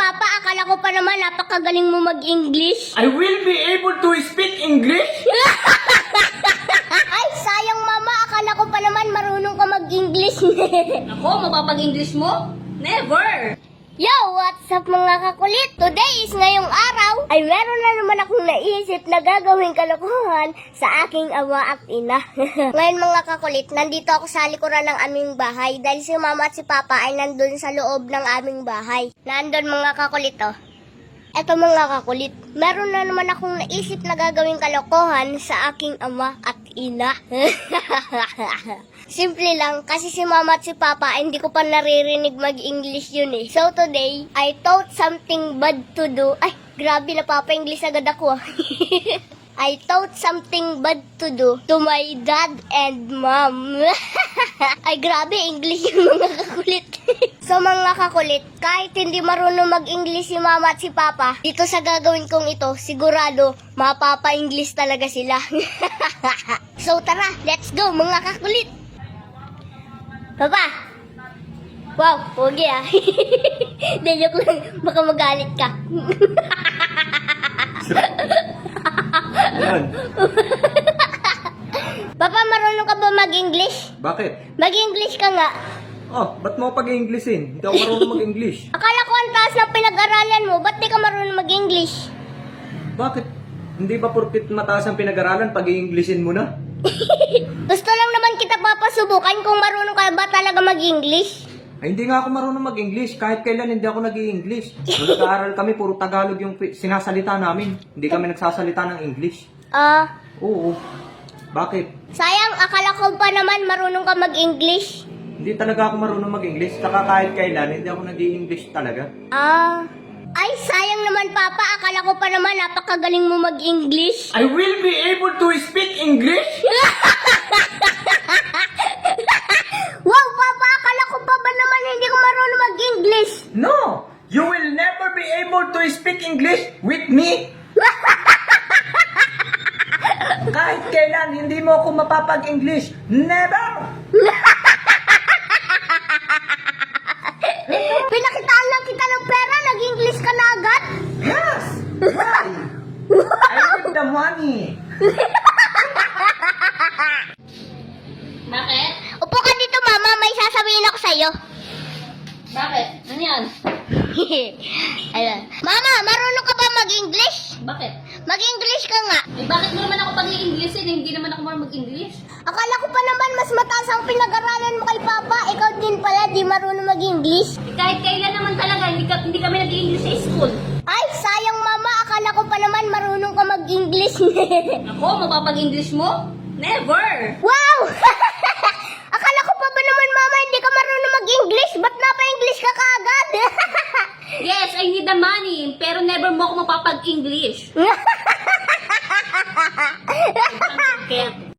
Papa, akala ko pa naman napakagaling mo mag-English. I will be able to speak English? Ay, sayang Mama, akala ko pa naman marunong ka mag-English. Ako, mapapag-English mo? Never! Yo, what's up mga kakulit? Today is ngayong araw ay meron na naman akong naisip na gagawing kalokohan sa aking ama at ina. Ngayon mga kakulit, nandito ako sa likuran ng aming bahay dahil si Mama at si Papa ay nandun sa loob ng aming bahay. Nandun mga kakulit oh. Eto mga kakulit, meron na naman akong naisip na gagawing kalokohan sa aking ama at ina. Simple lang, kasi si Mama at si Papa ay hindi ko pa naririnig mag-English yun eh. So today, I thought something bad to do. Ay, grabe, napapa-English agad ako ah. I thought something bad to do to my dad and mom. Ay, grabe, English yung mga kakulit. So mga kakulit, kahit hindi marunong mag-English si Mama at si Papa, dito sa gagawin kong ito, sigurado, mapapa-English talaga sila. So tara, let's go mga kakulit. Papa! Wow, pogi ah. Hindi, joke lang, baka magalit ka. Yan. Papa, marunong ka ba mag-English? Bakit? Mag-English ka nga. Oh, ba't mo pag-Englishin? Hindi ako marunong mag-English. Akala ko ang taas ng pinag-aralan mo, ba't di ka marunong mag-English? Bakit? Hindi ba porkit mataas ang pinag-aralan, pag-i-Englishin mo na? Gusto lang naman kita papasubukan kung marunong ka ba talaga mag-English. Ay, hindi nga ako marunong mag-English. Kahit kailan hindi ako nag-i-English. Nung nag-aaral kami, puro Tagalog yung sinasalita namin. Hindi kami nagsasalita ng English. Oo. Bakit? Sayang, akala ko pa naman marunong ka mag-English. Hindi talaga ako marunong mag-English. Saka kahit kailan, hindi ako nag-i-English talaga. Ay, sayang naman Papa, akala ko pa naman napakagaling mo mag-English. I will be able to speak English? Wow, Papa, akala ko pa ba naman hindi ko marunong mag-English? No! You will never be able to speak English with me! Kahit kailan, hindi mo ako mapapag-English. Never! Pinakitaan lang kita ng pera, nag-English ka na agad? Yes! Why? I need the money. Bakit? Upo ka dito, Mama, may sasabihin ako sa'yo. Bakit? Ano yan? Ayun. Mama, marunong ka ba mag-English? Bakit? Mag-English ka nga. Eh, bakit mo naman ako pag-i-English eh? Hindi naman ako marunong mag-English. Akala ko pa naman mas mataas ang pinag-aralan mo kay Papa. Ikaw din pala, di marunong mag-English. Eh, kahit kailan naman talaga, hindi kami nag-i-English sa school. Ay, sayang Mama, akala ko pa naman marunong ka mag-English. Ako, mapapag-English mo? Never! Wow! Akala ko pa ba naman Mama, hindi ka marunong mag-English? Ba't napa-English ka kaagad? Yes, I need the money, pero never mo ako mapapag-English. Kaya,